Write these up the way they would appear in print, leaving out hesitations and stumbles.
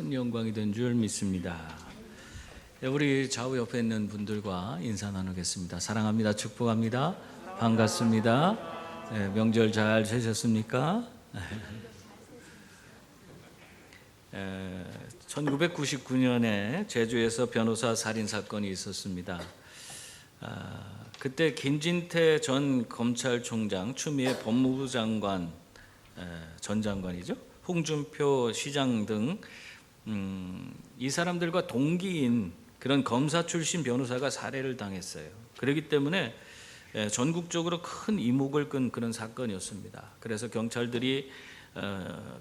큰 영광이 된 줄 믿습니다. 우리 좌우 옆에 있는 분들과 인사 나누겠습니다. 사랑합니다. 축복합니다. 반갑습니다. 명절 잘 지내셨습니까? 1999년에 제주에서 변호사 살인 사건이 있었습니다. 그때 김진태 전 검찰총장, 추미애 법무부 장관, 전 장관이죠, 홍준표 시장 등 이 사람들과 동기인 그런 검사 출신 변호사가 살해를 당했어요. 그렇기 때문에 전국적으로 큰 이목을 끈 그런 사건이었습니다. 그래서 경찰들이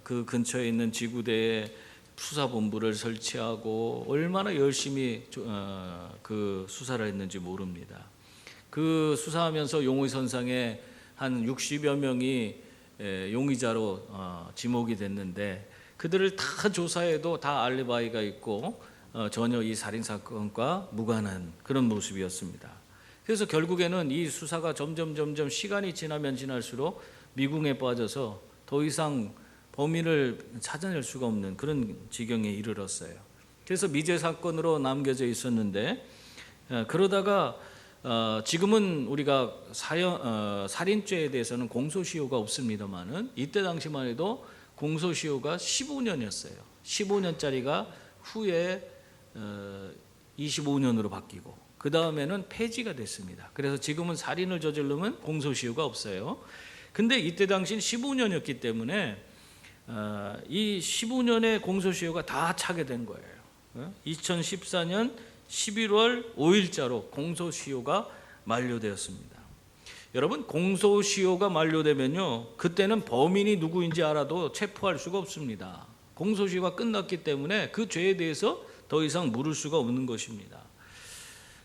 그 근처에 있는 지구대에 수사본부를 설치하고 얼마나 열심히 그 수사를 했는지 모릅니다. 그 수사하면서 용의선상에 한 60여 명이 용의자로 지목이 됐는데, 그들을 다 조사해도 다 알리바이가 있고 전혀 이 살인사건과 무관한 그런 모습이었습니다. 그래서 결국에는 이 수사가 점점 시간이 지나면 지날수록 미궁에 빠져서 더 이상 범인을 찾아낼 수가 없는 그런 지경에 이르렀어요. 그래서 미제 사건으로 남겨져 있었는데, 그러다가 지금은 우리가 살인죄에 대해서는 공소시효가 없습니다만은 이때 당시만 해도 공소시효가 15년이었어요. 15년짜리가 후에 25년으로 바뀌고 그 다음에는 폐지가 됐습니다. 그래서 지금은 살인을 저지르면 공소시효가 없어요. 근데 이때 당시는 15년이었기 때문에 이 15년의 공소시효가 다 차게 된 거예요. 2014년 11월 5일자로 공소시효가 만료되었습니다. 여러분, 공소시효가 만료되면요, 그때는 범인이 누구인지 알아도 체포할 수가 없습니다. 공소시효가 끝났기 때문에 그 죄에 대해서 더 이상 물을 수가 없는 것입니다.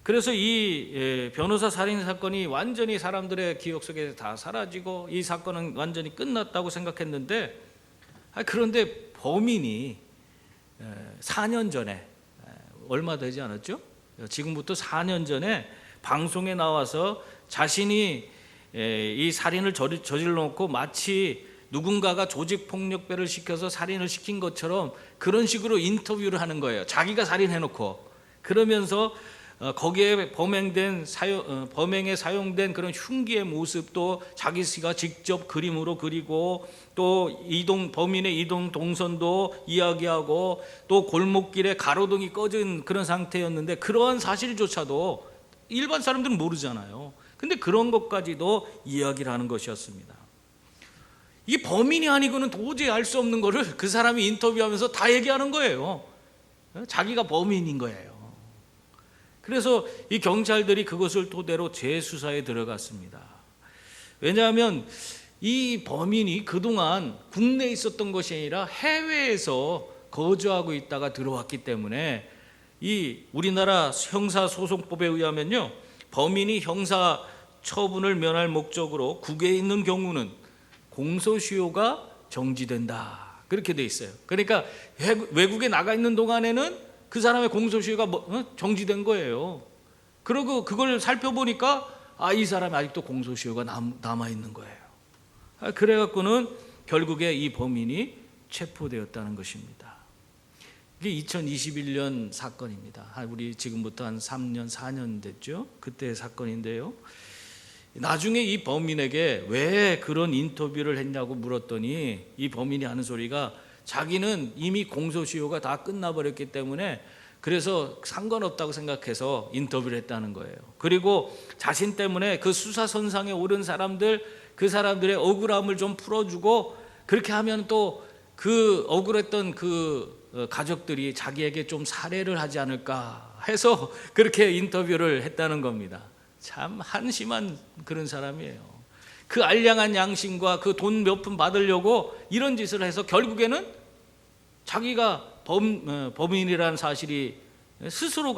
그래서 이 변호사 살인 사건이 완전히 사람들의 기억 속에 다 사라지고 이 사건은 완전히 끝났다고 생각했는데, 그런데 범인이 4년 전에, 얼마 되지 않았죠? 지금부터 4년 전에 방송에 나와서 자신이 이 살인을 저질러 놓고 마치 누군가가 조직폭력배를 시켜서 살인을 시킨 것처럼 그런 식으로 인터뷰를 하는 거예요. 자기가 살인해놓고. 그러면서 거기에 범행에 사용된 그런 흉기의 모습도 자기가 직접 그림으로 그리고, 또 범인의 이동 동선도 이야기하고, 또 골목길에 가로등이 꺼진 그런 상태였는데 그러한 사실조차도 일반 사람들은 모르잖아요. 근데 그런 것까지도 이야기를 하는 것이었습니다. 이 범인이 아니고는 도저히 알 수 없는 거를 그 사람이 인터뷰하면서 다 얘기하는 거예요. 자기가 범인인 거예요. 그래서 이 경찰들이 그것을 토대로 재수사에 들어갔습니다. 왜냐하면 이 범인이 그동안 국내에 있었던 것이 아니라 해외에서 거주하고 있다가 들어왔기 때문에 이 우리나라 형사소송법에 의하면요, 범인이 형사 처분을 면할 목적으로 국외에 있는 경우는 공소시효가 정지된다, 그렇게 돼 있어요. 그러니까 외국에 나가 있는 동안에는 그 사람의 공소시효가 정지된 거예요. 그리고 그걸 살펴보니까 이 사람이 아직도 공소시효가 남아 있는 거예요. 그래갖고는 결국에 이 범인이 체포되었다는 것입니다. 이게 2021년 사건입니다. 우리 지금부터 한 3년 4년 됐죠. 그때의 사건인데요, 나중에 이 범인에게 왜 그런 인터뷰를 했냐고 물었더니 이 범인이 하는 소리가, 자기는 이미 공소시효가 다 끝나버렸기 때문에 그래서 상관없다고 생각해서 인터뷰를 했다는 거예요. 그리고 자신 때문에 그 수사선상에 오른 사람들, 그 사람들의 억울함을 좀 풀어주고, 그렇게 하면 또 그 억울했던 그 가족들이 자기에게 좀 살해를 하지 않을까 해서 그렇게 인터뷰를 했다는 겁니다. 참 한심한 그런 사람이에요. 그 알량한 양심과 그 돈 몇 푼 받으려고 이런 짓을 해서 결국에는 자기가 범인이라는 사실이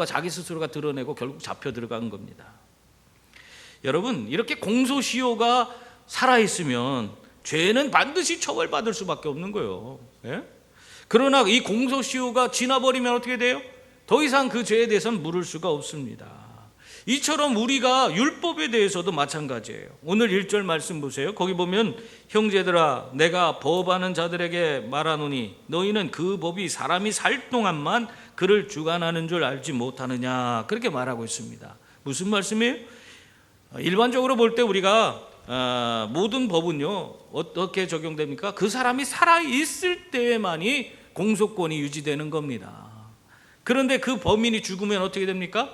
자기 스스로가 드러내고 결국 잡혀 들어간 겁니다. 여러분, 이렇게 공소시효가 살아있으면 죄는 반드시 처벌받을 수밖에 없는 거예요. 그러나 이 공소시효가 지나버리면 어떻게 돼요? 더 이상 그 죄에 대해서는 물을 수가 없습니다. 이처럼 우리가 율법에 대해서도 마찬가지예요. 오늘 1절 말씀 보세요. 거기 보면 형제들아 내가 법하는 자들에게 말하노니 너희는 그 법이 사람이 살 동안만 그를 주관하는 줄 알지 못하느냐, 그렇게 말하고 있습니다. 무슨 말씀이에요? 일반적으로 볼 때 우리가 모든 법은요 어떻게 적용됩니까? 그 사람이 살아있을 때만이 공소권이 유지되는 겁니다. 그런데 그 범인이 죽으면 어떻게 됩니까?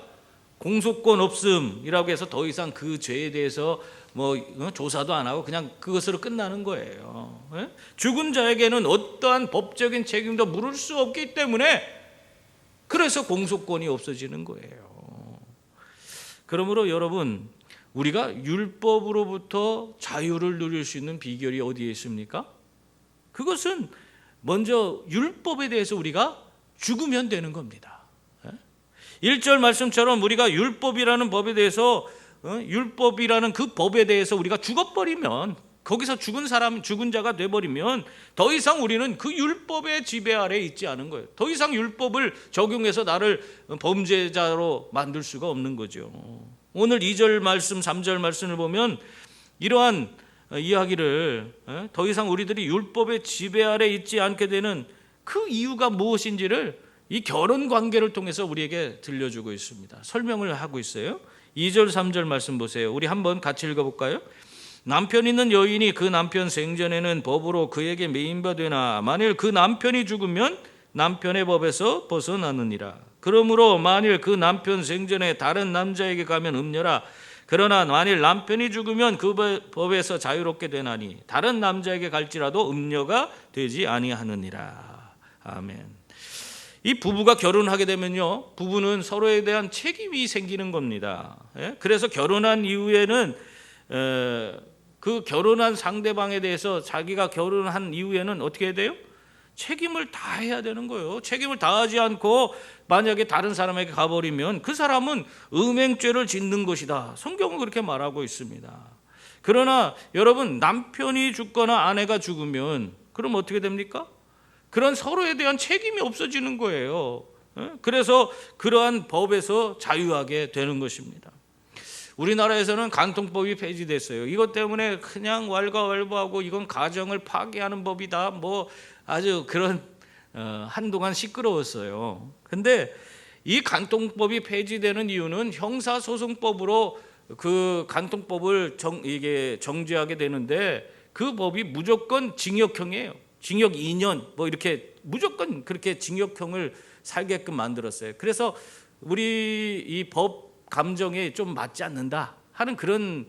공소권 없음이라고 해서 더 이상 그 죄에 대해서 조사도 안 하고 그냥 그것으로 끝나는 거예요. 죽은 자에게는 어떠한 법적인 책임도 물을 수 없기 때문에 그래서 공소권이 없어지는 거예요. 그러므로 여러분, 우리가 율법으로부터 자유를 누릴 수 있는 비결이 어디에 있습니까? 그것은 먼저 율법에 대해서 우리가 죽으면 되는 겁니다. 1절 말씀처럼 우리가 율법이라는 법에 대해서 율법이라는 그 법에 대해서 우리가 죽어버리면, 거기서 죽은 자가 돼버리면 더 이상 우리는 그 율법의 지배 아래에 있지 않은 거예요. 더 이상 율법을 적용해서 나를 범죄자로 만들 수가 없는 거죠. 오늘 2절 말씀 3절 말씀을 보면 이러한 이야기를, 더 이상 우리들이 율법의 지배 아래에 있지 않게 되는 그 이유가 무엇인지를 이 결혼 관계를 통해서 우리에게 들려주고 있습니다. 설명을 하고 있어요. 2절 3절 말씀 보세요. 우리 한번 같이 읽어볼까요? 남편 있는 여인이 그 남편 생전에는 법으로 그에게 매인바 되나 만일 그 남편이 죽으면 남편의 법에서 벗어나느니라. 그러므로 만일 그 남편 생전에 다른 남자에게 가면 음녀라. 그러나 만일 남편이 죽으면 그 법에서 자유롭게 되나니 다른 남자에게 갈지라도 음녀가 되지 아니하느니라. 아멘. 이 부부가 결혼하게 되면요, 부부는 서로에 대한 책임이 생기는 겁니다. 그래서 결혼한 이후에는 그 결혼한 상대방에 대해서 자기가 결혼한 이후에는 어떻게 해야 돼요? 책임을 다해야 되는 거예요. 책임을 다하지 않고 만약에 다른 사람에게 가버리면 그 사람은 음행죄를 짓는 것이다. 성경은 그렇게 말하고 있습니다. 그러나 여러분, 남편이 죽거나 아내가 죽으면 그럼 어떻게 됩니까? 그런 서로에 대한 책임이 없어지는 거예요. 그래서 그러한 법에서 자유하게 되는 것입니다. 우리나라에서는 간통법이 폐지됐어요. 이것 때문에 그냥 왈가왈부하고 이건 가정을 파괴하는 법이다, 아주 그런 한동안 시끄러웠어요. 근데 이 간통법이 폐지되는 이유는 형사소송법으로 그 간통법을 이게 정죄하게 되는데 그 법이 무조건 징역형이에요. 징역 2년 이렇게 무조건 그렇게 징역형을 살게끔 만들었어요. 그래서 우리 이 법 감정에 좀 맞지 않는다 하는 그런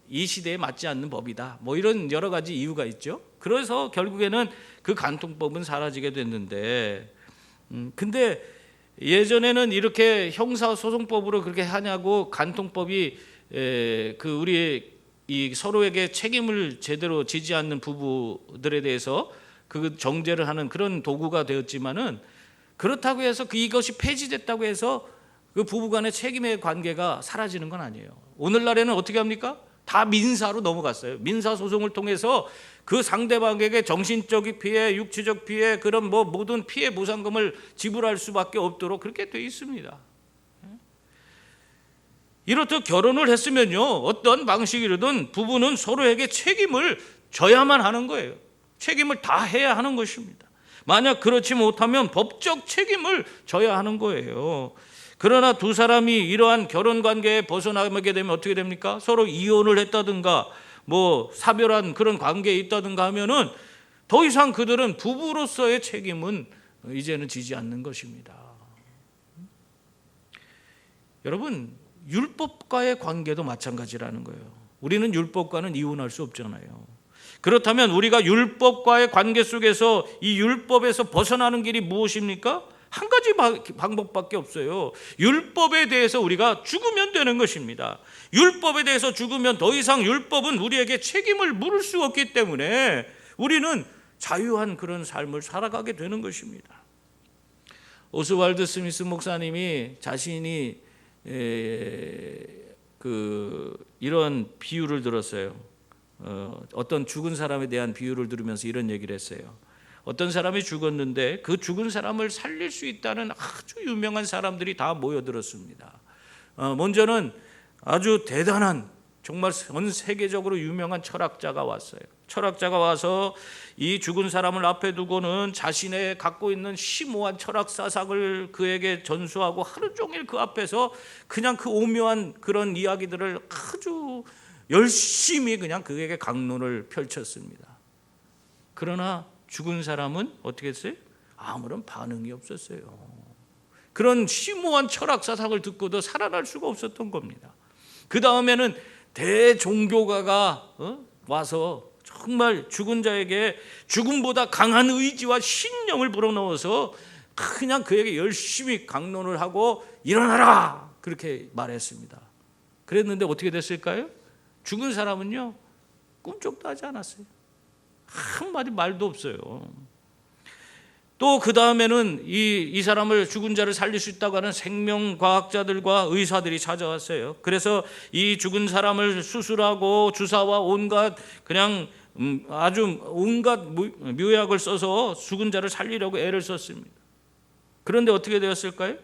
이 시대에 맞지 않는 법이다. 이런 여러 가지 이유가 있죠. 그래서 결국에는 그 간통법은 사라지게 됐는데, 근데 예전에는 이렇게 형사소송법으로 그렇게 하냐고 간통법이 그 우리 이 서로에게 책임을 제대로 지지 않는 부부들에 대해서 그 정죄를 하는 그런 도구가 되었지만은, 그렇다고 해서 이것이 폐지됐다고 해서 그 부부간의 책임의 관계가 사라지는 건 아니에요. 오늘날에는 어떻게 합니까? 다 민사로 넘어갔어요. 민사 소송을 통해서 그 상대방에게 정신적인 피해, 육체적 피해, 그런 모든 피해 보상금을 지불할 수밖에 없도록 그렇게 돼 있습니다. 이렇듯 결혼을 했으면요, 어떤 방식이든 부부는 서로에게 책임을 져야만 하는 거예요. 책임을 다 해야 하는 것입니다. 만약 그렇지 못하면 법적 책임을 져야 하는 거예요. 그러나 두 사람이 이러한 결혼 관계에 벗어나게 되면 어떻게 됩니까? 서로 이혼을 했다든가 사별한 그런 관계에 있다든가 하면은 더 이상 그들은 부부로서의 책임은 이제는 지지 않는 것입니다. 여러분, 율법과의 관계도 마찬가지라는 거예요. 우리는 율법과는 이혼할 수 없잖아요. 그렇다면 우리가 율법과의 관계 속에서 이 율법에서 벗어나는 길이 무엇입니까? 한 가지 방법밖에 없어요. 율법에 대해서 우리가 죽으면 되는 것입니다. 율법에 대해서 죽으면 더 이상 율법은 우리에게 책임을 물을 수 없기 때문에 우리는 자유한 그런 삶을 살아가게 되는 것입니다. 오스왈드 스미스 목사님이 자신이 이런 비유를 들었어요. 어떤 죽은 사람에 대한 비유를 들으면서 이런 얘기를 했어요. 어떤 사람이 죽었는데 그 죽은 사람을 살릴 수 있다는 아주 유명한 사람들이 다 모여들었습니다. 먼저는 아주 대단한 정말 전 세계적으로 유명한 철학자가 왔어요. 철학자가 와서 이 죽은 사람을 앞에 두고는 자신의 갖고 있는 심오한 철학 사상을 그에게 전수하고 하루 종일 그 앞에서 그냥 그 오묘한 그런 이야기들을 아주 열심히 그냥 그에게 강론을 펼쳤습니다. 그러나 죽은 사람은 어떻게 했어요? 아무런 반응이 없었어요. 그런 심오한 철학 사상을 듣고도 살아날 수가 없었던 겁니다. 그 다음에는 대종교가가 와서 정말 죽은 자에게 죽음보다 강한 의지와 신념을 불어넣어서 그냥 그에게 열심히 강론을 하고 일어나라 그렇게 말했습니다. 그랬는데 어떻게 됐을까요? 죽은 사람은요 꿈쩍도 하지 않았어요. 한마디 말도 없어요. 또 그 다음에는 이 사람을 죽은 자를 살릴 수 있다고 하는 생명과학자들과 의사들이 찾아왔어요. 그래서 이 죽은 사람을 수술하고 주사와 온갖 그냥 아주 온갖 묘약을 써서 죽은 자를 살리려고 애를 썼습니다. 그런데 어떻게 되었을까요?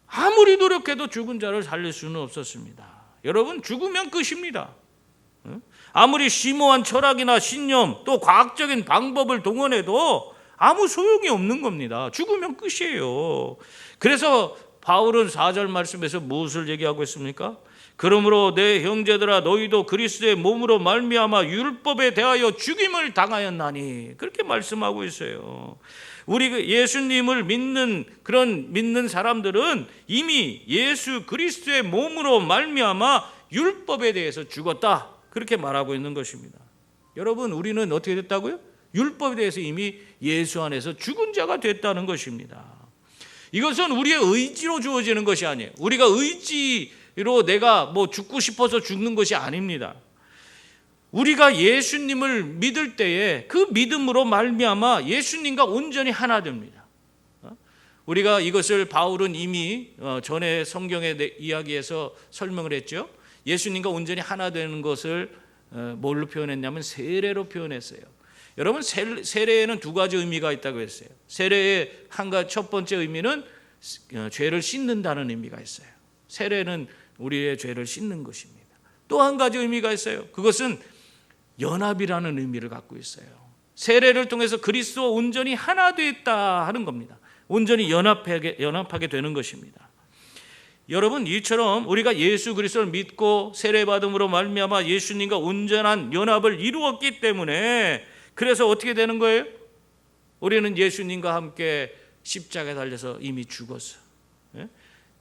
아무리 노력해도 죽은 자를 살릴 수는 없었습니다. 여러분, 죽으면 끝입니다. 아무리 심오한 철학이나 신념 또 과학적인 방법을 동원해도 아무 소용이 없는 겁니다. 죽으면 끝이에요. 그래서 바울은 4절 말씀에서 무엇을 얘기하고 있습니까? 그러므로 내 형제들아 너희도 그리스도의 몸으로 말미암아 율법에 대하여 죽임을 당하였나니 그렇게 말씀하고 있어요. 우리 예수님을 믿는 사람들은 이미 예수 그리스도의 몸으로 말미암아 율법에 대해서 죽었다 그렇게 말하고 있는 것입니다. 여러분, 우리는 어떻게 됐다고요? 율법에 대해서 이미 예수 안에서 죽은 자가 됐다는 것입니다. 이것은 우리의 의지로 주어지는 것이 아니에요. 우리가 의지로 내가 죽고 싶어서 죽는 것이 아닙니다. 우리가 예수님을 믿을 때에 그 믿음으로 말미암아 예수님과 온전히 하나 됩니다. 우리가 이것을 바울은 이미 전에 성경의 이야기에서 설명을 했죠. 예수님과 온전히 하나 되는 것을 뭘로 표현했냐면 세례로 표현했어요. 여러분, 세례에는 두 가지 의미가 있다고 했어요. 세례의 첫 번째 의미는 죄를 씻는다는 의미가 있어요. 세례는 우리의 죄를 씻는 것입니다. 또 한 가지 의미가 있어요. 그것은 연합이라는 의미를 갖고 있어요. 세례를 통해서 그리스도와 온전히 하나 되었다 하는 겁니다. 온전히 연합하게 되는 것입니다. 여러분, 이처럼 우리가 예수 그리스도를 믿고 세례받음으로 말미암아 예수님과 온전한 연합을 이루었기 때문에 그래서 어떻게 되는 거예요? 우리는 예수님과 함께 십자가에 달려서 이미 죽었어.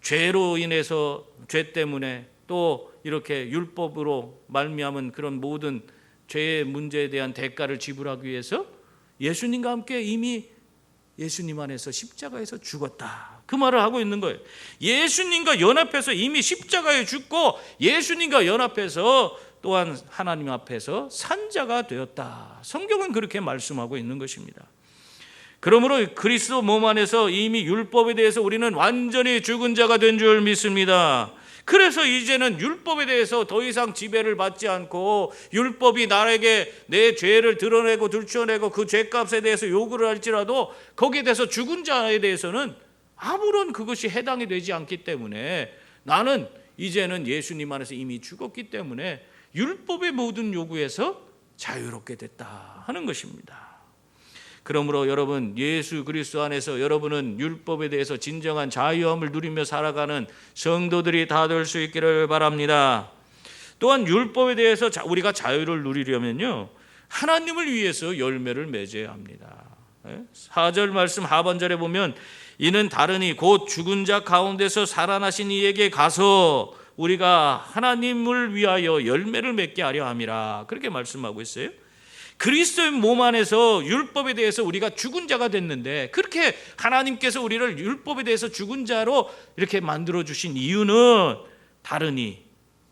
죄로 인해서 죄 때문에 또 이렇게 율법으로 말미암은 그런 모든 죄의 문제에 대한 대가를 지불하기 위해서 예수님과 함께 이미 예수님 안에서 십자가에서 죽었다. 그 말을 하고 있는 거예요. 예수님과 연합해서 이미 십자가에 죽고 예수님과 연합해서 또한 하나님 앞에서 산자가 되었다. 성경은 그렇게 말씀하고 있는 것입니다. 그러므로 그리스도 몸 안에서 이미 율법에 대해서 우리는 완전히 죽은 자가 된 줄 믿습니다. 그래서 이제는 율법에 대해서 더 이상 지배를 받지 않고 율법이 나에게 내 죄를 드러내고 들춰내고 그 죄값에 대해서 요구를 할지라도 거기에 대해서 죽은 자에 대해서는 아무런 그것이 해당이 되지 않기 때문에 나는 이제는 예수님 안에서 이미 죽었기 때문에 율법의 모든 요구에서 자유롭게 됐다 하는 것입니다. 그러므로 여러분, 예수 그리스도 안에서 여러분은 율법에 대해서 진정한 자유함을 누리며 살아가는 성도들이 다 될 수 있기를 바랍니다. 또한 율법에 대해서 우리가 자유를 누리려면요, 하나님을 위해서 열매를 맺어야 합니다. 4절 말씀 하반절에 보면 이는 다르니 곧 죽은 자 가운데서 살아나신 이에게 가서 우리가 하나님을 위하여 열매를 맺게 하려 함이라 그렇게 말씀하고 있어요. 그리스도의 몸 안에서 율법에 대해서 우리가 죽은 자가 됐는데 그렇게 하나님께서 우리를 율법에 대해서 죽은 자로 이렇게 만들어 주신 이유는 다르니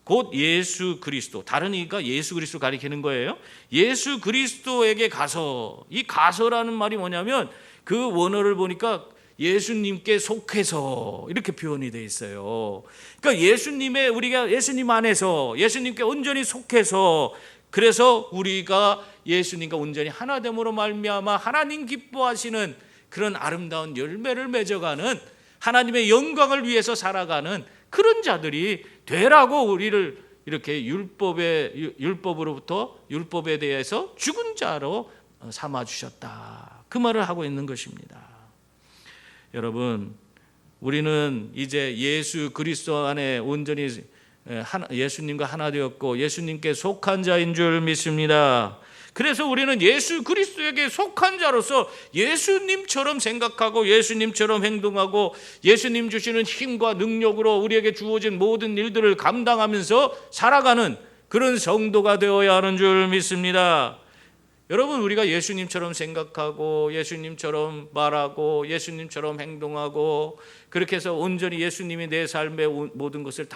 곧 예수 그리스도, 다르니가 예수 그리스도 가리키는 거예요. 예수 그리스도에게 가서, 이 가서라는 말이 뭐냐면 그 원어를 보니까 예수님께 속해서 이렇게 표현이 되어 있어요. 그러니까 우리가 예수님 안에서 예수님께 온전히 속해서, 그래서 우리가 예수님과 온전히 하나됨으로 말미암아 하나님 기뻐하시는 그런 아름다운 열매를 맺어가는, 하나님의 영광을 위해서 살아가는 그런 자들이 되라고 우리를 이렇게 율법으로부터 율법에 대해서 죽은 자로 삼아 주셨다. 그 말을 하고 있는 것입니다. 여러분, 우리는 이제 예수 그리스도 안에 온전히 예수님과 하나 되었고 예수님께 속한 자인 줄 믿습니다. 그래서 우리는 예수 그리스도에게 속한 자로서 예수님처럼 생각하고 예수님처럼 행동하고 예수님 주시는 힘과 능력으로 우리에게 주어진 모든 일들을 감당하면서 살아가는 그런 성도가 되어야 하는 줄 믿습니다. 여러분, 우리가 예수님처럼 생각하고 예수님처럼 말하고 예수님처럼 행동하고 그렇게 해서 온전히 예수님이 내 삶의 모든 것을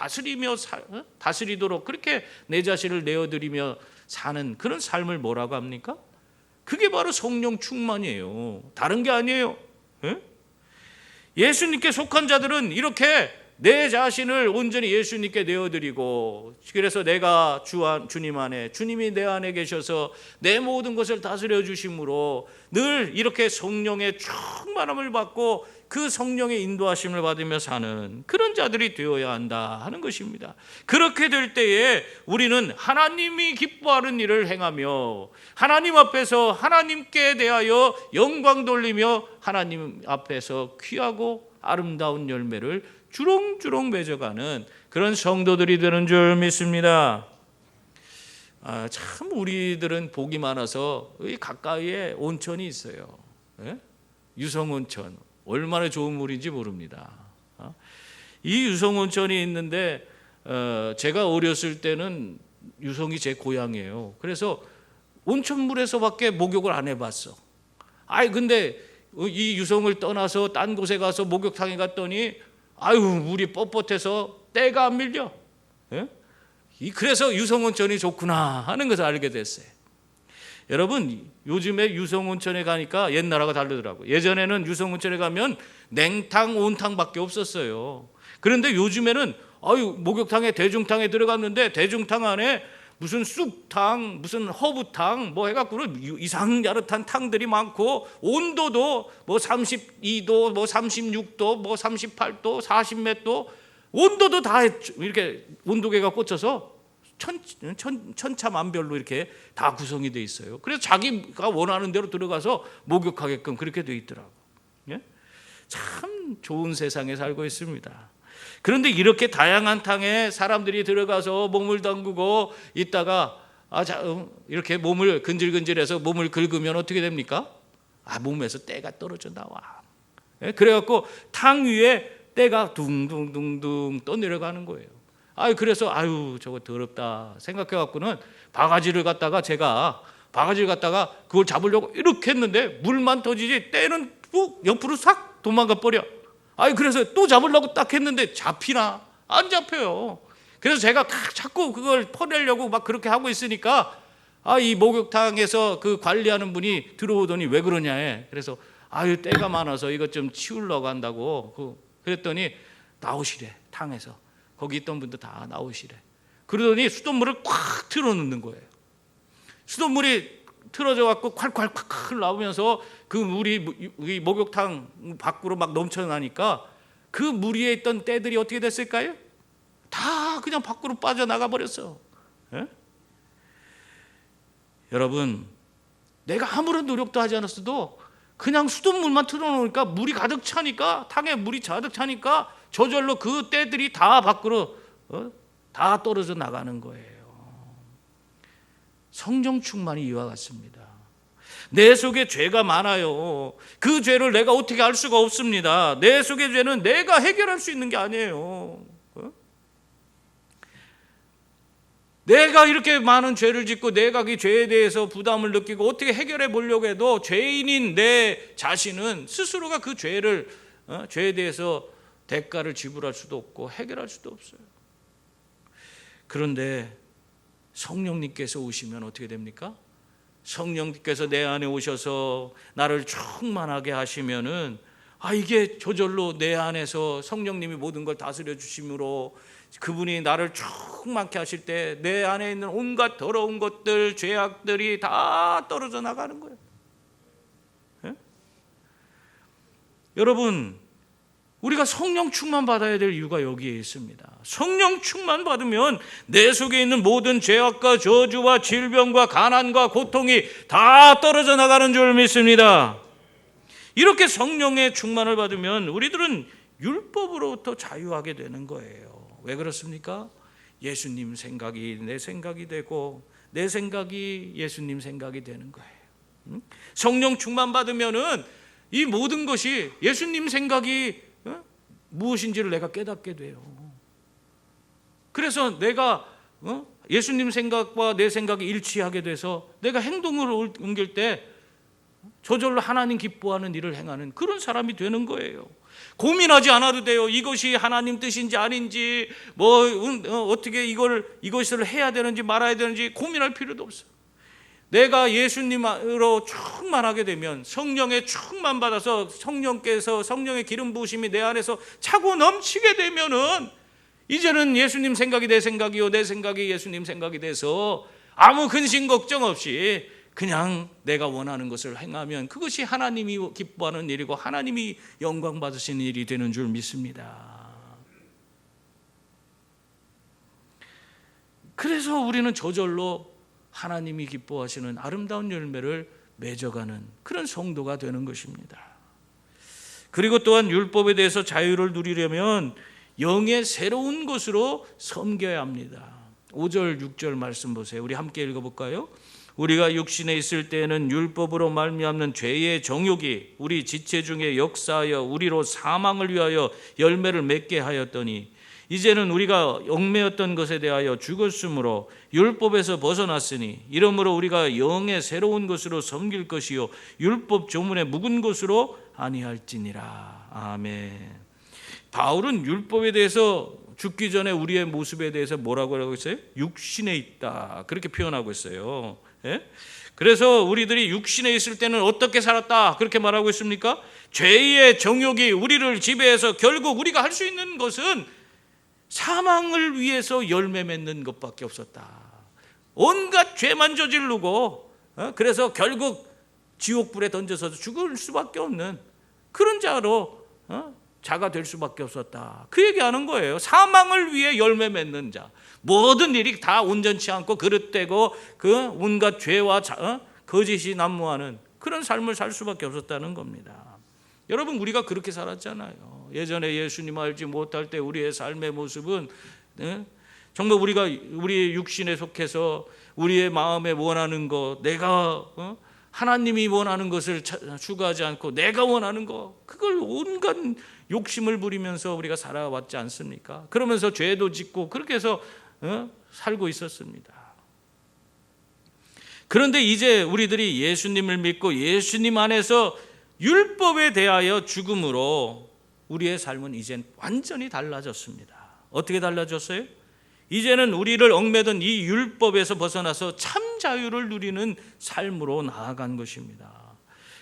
다스리도록 그렇게 내 자신을 내어드리며 사는 그런 삶을 뭐라고 합니까? 그게 바로 성령 충만이에요. 다른 게 아니에요. 예수님께 속한 자들은 이렇게 내 자신을 온전히 예수님께 내어드리고, 그래서 내가 주님 안에, 주님이 내 안에 계셔서 내 모든 것을 다스려 주심으로 늘 이렇게 성령의 충만함을 받고 그 성령의 인도하심을 받으며 사는 그런 자들이 되어야 한다 하는 것입니다. 그렇게 될 때에 우리는 하나님이 기뻐하는 일을 행하며 하나님 앞에서 하나님께 대하여 영광 돌리며 하나님 앞에서 귀하고 아름다운 열매를 주렁주렁 맺어가는 그런 성도들이 되는 줄 믿습니다. 참 우리들은 복이 많아서 가까이에 온천이 있어요. 유성온천 얼마나 좋은 물인지 모릅니다. 이 유성온천이 있는데 제가 어렸을 때는 유성이 제 고향이에요. 그래서 온천물에서밖에 목욕을 안 해봤어. 근데 이 유성을 떠나서 딴 곳에 가서 목욕탕에 갔더니 물이 뻣뻣해서 때가 안 밀려. 그래서 유성온천이 좋구나 하는 것을 알게 됐어요. 여러분, 요즘에 유성온천에 가니까 옛날하고 다르더라고요. 예전에는 유성온천에 가면 냉탕, 온탕밖에 없었어요. 그런데 요즘에는 목욕탕에 대중탕에 들어갔는데 대중탕 안에 무슨 쑥탕, 무슨 허브탕 해갖고 이상야릇한 탕들이 많고 온도도 32도, 36도, 38도, 40몇 도 온도도 다 이렇게 온도계가 꽂혀서 천차만별로 이렇게 다 구성이 돼 있어요. 그래서 자기가 원하는 대로 들어가서 목욕하게끔 그렇게 돼 있더라고. 참 좋은 세상에 살고 있습니다. 그런데 이렇게 다양한 탕에 사람들이 들어가서 몸을 담그고 있다가 이렇게 몸을 근질근질해서 몸을 긁으면 어떻게 됩니까? 몸에서 때가 떨어져 나와. 그래갖고 탕 위에 때가 둥둥둥둥 떠내려가는 거예요. 그래서 저거 더럽다 생각해갖고는 바가지를 갖다가 그걸 잡으려고 이렇게 했는데 물만 터지지 때는 푹 옆으로 싹 도망가 버려. 그래서 또 잡으려고 딱 했는데 잡히나? 안 잡혀요. 그래서 제가 자꾸 그걸 퍼내려고 막 그렇게 하고 있으니까 이 목욕탕에서 그 관리하는 분이 들어오더니 왜 그러냐 해. 그래서 때가 많아서 이것 좀 치우려고 한다고 그랬더니 나오시래. 탕에서 거기 있던 분도 다 나오시래. 그러더니 수돗물을 콱 틀어놓는 거예요. 수돗물이 틀어져 갖고 콸콸콸 나오면서 그 물이 이 목욕탕 밖으로 막 넘쳐나니까 그 물 위에 있던 때들이 어떻게 됐을까요? 다 그냥 밖으로 빠져나가 버렸어. 여러분, 내가 아무런 노력도 하지 않았어도 그냥 수돗물만 틀어놓으니까 물이 가득 차니까 탕에 물이 가득 차니까 저절로 그 때들이 다 밖으로 다 떨어져 나가는 거예요. 성령 충만이 이와 같습니다. 내 속에 죄가 많아요. 그 죄를 내가 어떻게 알 수가 없습니다. 내 속의 죄는 내가 해결할 수 있는 게 아니에요. 내가 이렇게 많은 죄를 짓고 내가 그 죄에 대해서 부담을 느끼고 어떻게 해결해 보려고 해도 죄인인 내 자신은 스스로가 그 죄에 대해서 대가를 지불할 수도 없고 해결할 수도 없어요. 그런데 성령님께서 오시면 어떻게 됩니까? 성령님께서 내 안에 오셔서 나를 충만하게 하시면은 이게 저절로 내 안에서 성령님이 모든 걸 다스려 주심으로 그분이 나를 충만케 하실 때 내 안에 있는 온갖 더러운 것들, 죄악들이 다 떨어져 나가는 거예요. 여러분, 우리가 성령 충만 받아야 될 이유가 여기에 있습니다. 성령 충만 받으면 내 속에 있는 모든 죄악과 저주와 질병과 가난과 고통이 다 떨어져 나가는 줄 믿습니다. 이렇게 성령의 충만을 받으면 우리들은 율법으로부터 자유하게 되는 거예요. 왜 그렇습니까? 예수님 생각이 내 생각이 되고 내 생각이 예수님 생각이 되는 거예요. 성령 충만 받으면은 이 모든 것이 예수님 생각이 무엇인지를 내가 깨닫게 돼요. 그래서 내가 예수님 생각과 내 생각이 일치하게 돼서 내가 행동을 옮길 때 저절로 하나님 기뻐하는 일을 행하는 그런 사람이 되는 거예요. 고민하지 않아도 돼요. 이것이 하나님 뜻인지 아닌지, 어떻게 이것을 해야 되는지 말아야 되는지 고민할 필요도 없어요. 내가 예수님으로 충만하게 되면, 성령의 충만 받아서 성령의 기름 부으심이 내 안에서 차고 넘치게 되면은 이제는 예수님 생각이 내 생각이요, 내 생각이 예수님 생각이 돼서 아무 근심 걱정 없이 그냥 내가 원하는 것을 행하면 그것이 하나님이 기뻐하는 일이고 하나님이 영광 받으시는 일이 되는 줄 믿습니다. 그래서 우리는 저절로 하나님이 기뻐하시는 아름다운 열매를 맺어가는 그런 성도가 되는 것입니다. 그리고 또한 율법에 대해서 자유를 누리려면 영의 새로운 것으로 섬겨야 합니다. 5절 6절 말씀 보세요. 우리 함께 읽어볼까요? 우리가 육신에 있을 때에는 율법으로 말미암는 죄의 정욕이 우리 지체 중에 역사하여 우리로 사망을 위하여 열매를 맺게 하였더니 이제는 우리가 얽매였던 것에 대하여 죽었으므로 율법에서 벗어났으니 이러므로 우리가 영의 새로운 것으로 섬길 것이요 율법 조문의 묵은 것으로 아니할지니라. 아멘. 바울은 율법에 대해서 죽기 전에 우리의 모습에 대해서 뭐라고 하고 있어요? 육신에 있다, 그렇게 표현하고 있어요. 예? 그래서 우리들이 육신에 있을 때는 어떻게 살았다 그렇게 말하고 있습니까? 죄의 정욕이 우리를 지배해서 결국 우리가 할 수 있는 것은 사망을 위해서 열매 맺는 것밖에 없었다. 온갖 죄만 저지르고 그래서 결국 지옥불에 던져서 죽을 수밖에 없는 그런 자가 될 수밖에 없었다. 그 얘기하는 거예요. 사망을 위해 열매 맺는 자, 모든 일이 다 온전치 않고 그릇되고 그 온갖 죄와 거짓이 난무하는 그런 삶을 살 수밖에 없었다는 겁니다. 여러분, 우리가 그렇게 살았잖아요. 예전에 예수님 알지 못할 때 우리의 삶의 모습은 정말 우리의 육신에 속해서 우리의 마음에 원하는 것, 내가 하나님이 원하는 것을 추구하지 않고 내가 원하는 것, 그걸 온갖 욕심을 부리면서 우리가 살아왔지 않습니까? 그러면서 죄도 짓고 그렇게 해서 살고 있었습니다. 그런데 이제 우리들이 예수님을 믿고 예수님 안에서 율법에 대하여 죽음으로 우리의 삶은 이젠 완전히 달라졌습니다. 어떻게 달라졌어요? 이제는 우리를 얽매던 이 율법에서 벗어나서 참 자유를 누리는 삶으로 나아간 것입니다.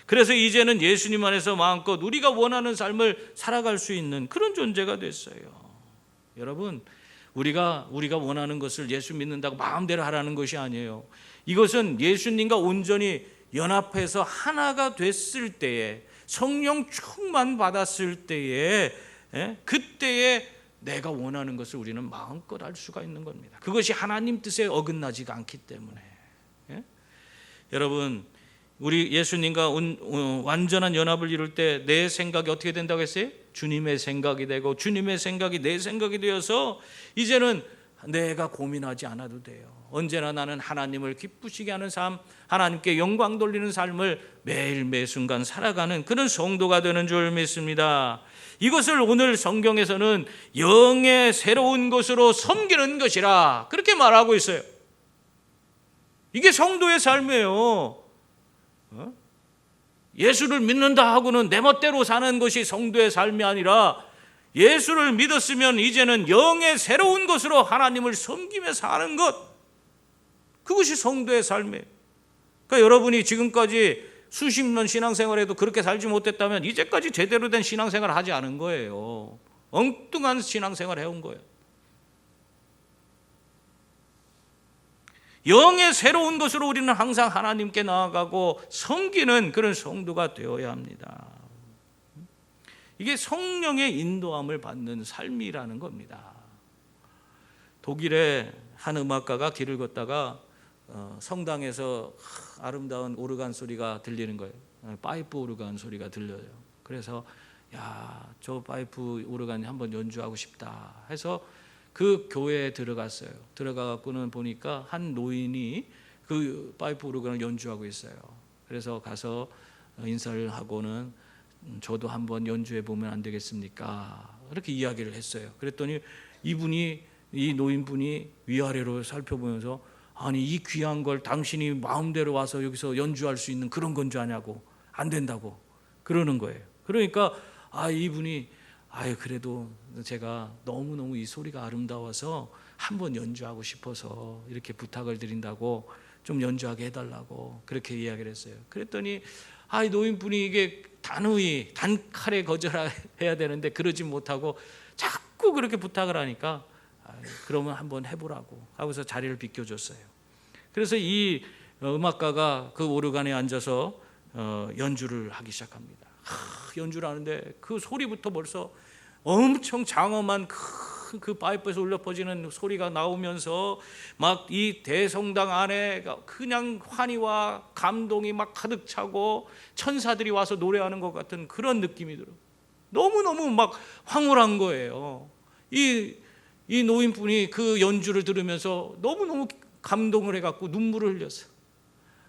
그래서 이제는 예수님 안에서 마음껏 우리가 원하는 삶을 살아갈 수 있는 그런 존재가 됐어요. 여러분, 우리가 원하는 것을 예수 믿는다고 마음대로 하라는 것이 아니에요. 이것은 예수님과 온전히 연합해서 하나가 됐을 때에, 성령 충만 받았을 때에, 그때에 내가 원하는 것을 우리는 마음껏 할 수가 있는 겁니다. 그것이 하나님 뜻에 어긋나지가 않기 때문에. 여러분, 우리 예수님과 완전한 연합을 이룰 때 내 생각이 어떻게 된다고 했어요? 주님의 생각이 되고 주님의 생각이 내 생각이 되어서 이제는 내가 고민하지 않아도 돼요. 언제나 나는 하나님을 기쁘시게 하는 삶, 하나님께 영광 돌리는 삶을 매일 매순간 살아가는 그런 성도가 되는 줄 믿습니다. 이것을 오늘 성경에서는 영의 새로운 것으로 섬기는 것이라 그렇게 말하고 있어요. 이게 성도의 삶이에요. 예수를 믿는다 하고는 내 멋대로 사는 것이 성도의 삶이 아니라 예수를 믿었으면 이제는 영의 새로운 것으로 하나님을 섬기며 사는 것, 그것이 성도의 삶이에요. 그러니까 여러분이 지금까지 수십 년 신앙생활에도 그렇게 살지 못했다면 이제까지 제대로 된 신앙생활을 하지 않은 거예요. 엉뚱한 신앙생활을 해온 거예요. 영의 새로운 것으로 우리는 항상 하나님께 나아가고 섬기는 그런 성도가 되어야 합니다. 이게 성령의 인도함을 받는 삶이라는 겁니다. 독일의 한 음악가가 길을 걷다가 성당에서 아름다운 오르간 소리가 들리는 거예요. 파이프 오르간 소리가 들려요. 그래서 야, 저 파이프 오르간 한번 연주하고 싶다 해서 그 교회에 들어갔어요. 들어가갖고는 보니까 한 노인이 그 파이프 오르간을 연주하고 있어요. 그래서 가서 인사를 하고는 저도 한번 연주해 보면 안 되겠습니까? 이렇게 이야기를 했어요. 그랬더니 이 노인분이 위아래로 살펴보면서 아니, 이 귀한 걸 당신이 마음대로 와서 여기서 연주할 수 있는 그런 건 줄 아냐고, 안 된다고 그러는 거예요. 그러니까 이분이 그래도 제가 너무너무 이 소리가 아름다워서 한번 연주하고 싶어서 이렇게 부탁을 드린다고 좀 연주하게 해달라고 그렇게 이야기를 했어요. 그랬더니 이 노인분이 이게 단칼에 거절해야 되는데 그러지 못하고 자꾸 그렇게 부탁을 하니까 그러면 한번 해보라고 하고서 자리를 비켜줬어요. 그래서 이 음악가가 그 오르간에 앉아서 연주를 하기 시작합니다. 연주를 하는데 그 소리부터 벌써 엄청 장엄한 그 파이프에서 울려 퍼지는 소리가 나오면서 막 이 대성당 안에 그냥 환희와 감동이 막 가득 차고 천사들이 와서 노래하는 것 같은 그런 느낌이 들어요. 너무너무 막 황홀한 거예요. 이 노인분이 그 연주를 들으면서 너무너무 감동을 해갖고 눈물을 흘렸어요.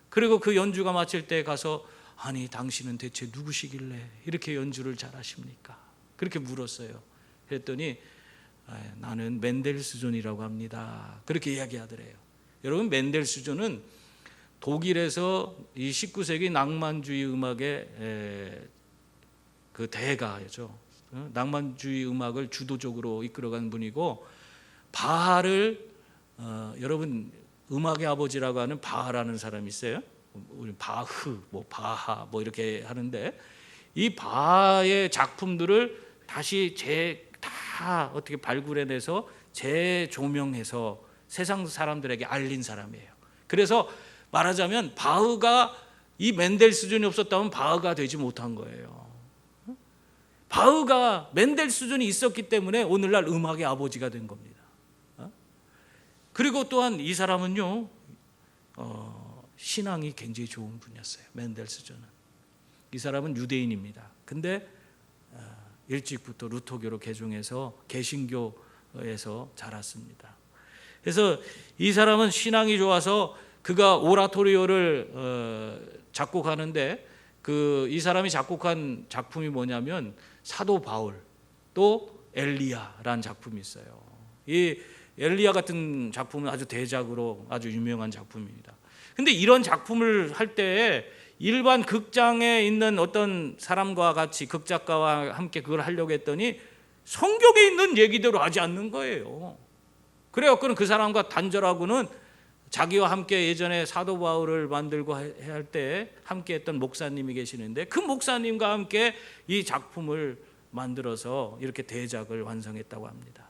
그리고 그 연주가 마칠 때 가서 아니, 당신은 대체 누구시길래 이렇게 연주를 잘하십니까? 그렇게 물었어요. 그랬더니 나는 멘델스존이라고 합니다. 그렇게 이야기하더래요. 여러분, 멘델스존은 독일에서 이 19세기 낭만주의 음악의 그 대가죠. 낭만주의 음악을 주도적으로 이끌어간 분이고, 바하를 여러분 음악의 아버지라고 하는 바하라는 사람이 있어요. 우리 바흐, 바하 이렇게 하는데, 이 바하의 작품들을 다시 다 어떻게 발굴해내서 재조명해서 세상 사람들에게 알린 사람이에요. 그래서 말하자면 바흐가 이 멘델스존이 없었다면 바흐가 되지 못한 거예요. 바흐가 멘델스존이 있었기 때문에 오늘날 음악의 아버지가 된 겁니다. 그리고 또한 이 사람은요, 신앙이 굉장히 좋은 분이었어요. 멘델스존은. 이 사람은 유대인입니다. 근데 일찍부터 루터교로 개종해서 개신교에서 자랐습니다. 그래서 이 사람은 신앙이 좋아서 그가 오라토리오를 작곡하는데 이 사람이 작곡한 작품이 뭐냐면 사도 바울 또 엘리야라는 작품이 있어요. 이 엘리야 같은 작품은 아주 대작으로 아주 유명한 작품입니다. 근데 이런 작품을 할 때에 일반 극장에 있는 어떤 사람과 같이 극작가와 함께 그걸 하려고 했더니 성경에 있는 얘기대로 하지 않는 거예요. 그래갖고는 그 사람과 단절하고는 자기와 함께 예전에 사도 바울을 만들고 할 때 함께 했던 목사님이 계시는데 그 목사님과 함께 이 작품을 만들어서 이렇게 대작을 완성했다고 합니다.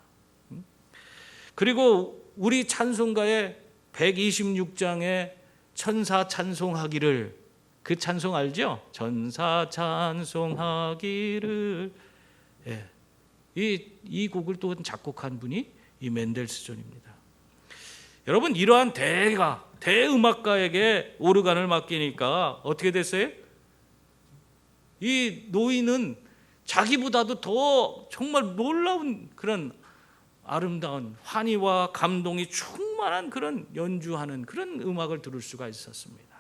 그리고 우리 찬송가의 126장의 천사 찬송하기를, 그 찬송 알죠? 전사 찬송하기를. 이 곡을 또 작곡한 분이 이 멘델스존입니다. 여러분, 이러한 대음악가에게 오르간을 맡기니까 어떻게 됐어요? 이 노인은 자기보다도 더 정말 놀라운 그런 아름다운 환희와 감동이 충만한 그런 연주하는 그런 음악을 들을 수가 있었습니다.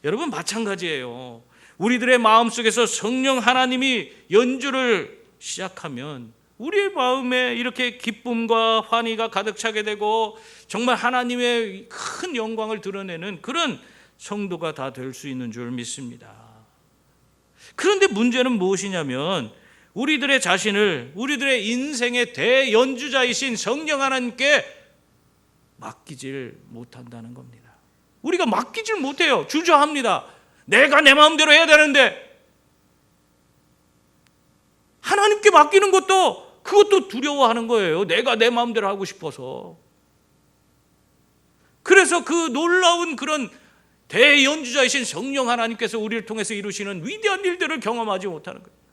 여러분, 마찬가지예요. 우리들의 마음속에서 성령 하나님이 연주를 시작하면 우리의 마음에 이렇게 기쁨과 환희가 가득 차게 되고 정말 하나님의 큰 영광을 드러내는 그런 성도가 다 될 수 있는 줄 믿습니다. 그런데 문제는 무엇이냐면 우리들의 자신을 우리들의 인생의 대연주자이신 성령 하나님께 맡기질 못한다는 겁니다. 우리가 맡기질 못해요. 주저합니다. 내가 내 마음대로 해야 되는데, 하나님께 맡기는 그것도 두려워하는 거예요. 내가 내 마음대로 하고 싶어서. 그래서 그 놀라운 그런 대연주자이신 성령 하나님께서 우리를 통해서 이루시는 위대한 일들을 경험하지 못하는 거예요.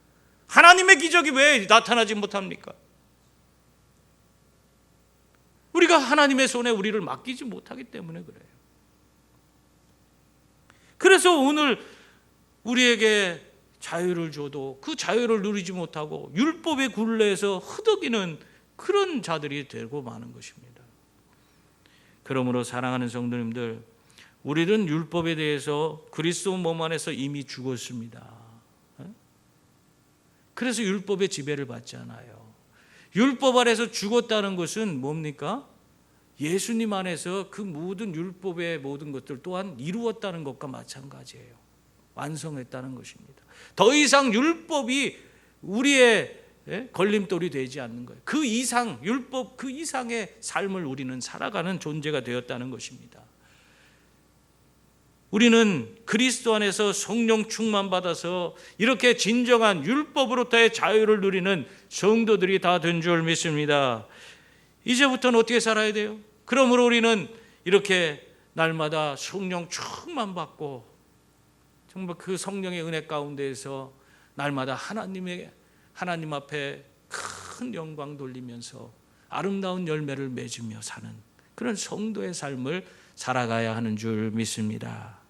하나님의 기적이 왜 나타나지 못합니까? 우리가 하나님의 손에 우리를 맡기지 못하기 때문에 그래요. 그래서 오늘 우리에게 자유를 줘도 그 자유를 누리지 못하고 율법의 굴레에서 흐덕이는 그런 자들이 되고 마는 것입니다. 그러므로 사랑하는 성도님들, 우리는 율법에 대해서 그리스도 몸 안에서 이미 죽었습니다. 그래서 율법의 지배를 받지 않아요. 율법 아래서 죽었다는 것은 뭡니까? 예수님 안에서 그 모든 율법의 모든 것들 또한 이루었다는 것과 마찬가지예요. 완성했다는 것입니다. 더 이상 율법이 우리의 걸림돌이 되지 않는 거예요. 그 이상, 율법 그 이상의 삶을 우리는 살아가는 존재가 되었다는 것입니다. 우리는 그리스도 안에서 성령 충만 받아서 이렇게 진정한 율법으로부터의 자유를 누리는 성도들이 다 된 줄 믿습니다. 이제부터는 어떻게 살아야 돼요? 그러므로 우리는 이렇게 날마다 성령 충만 받고 정말 그 성령의 은혜 가운데에서 날마다 하나님 앞에 큰 영광 돌리면서 아름다운 열매를 맺으며 사는 그런 성도의 삶을 살아가야 하는 줄 믿습니다.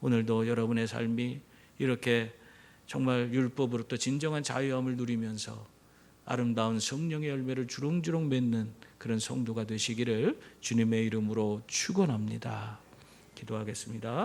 오늘도 여러분의 삶이 이렇게 정말 율법으로부터 진정한 자유함을 누리면서 아름다운 성령의 열매를 주렁주렁 맺는 그런 성도가 되시기를 주님의 이름으로 축원합니다. 기도하겠습니다.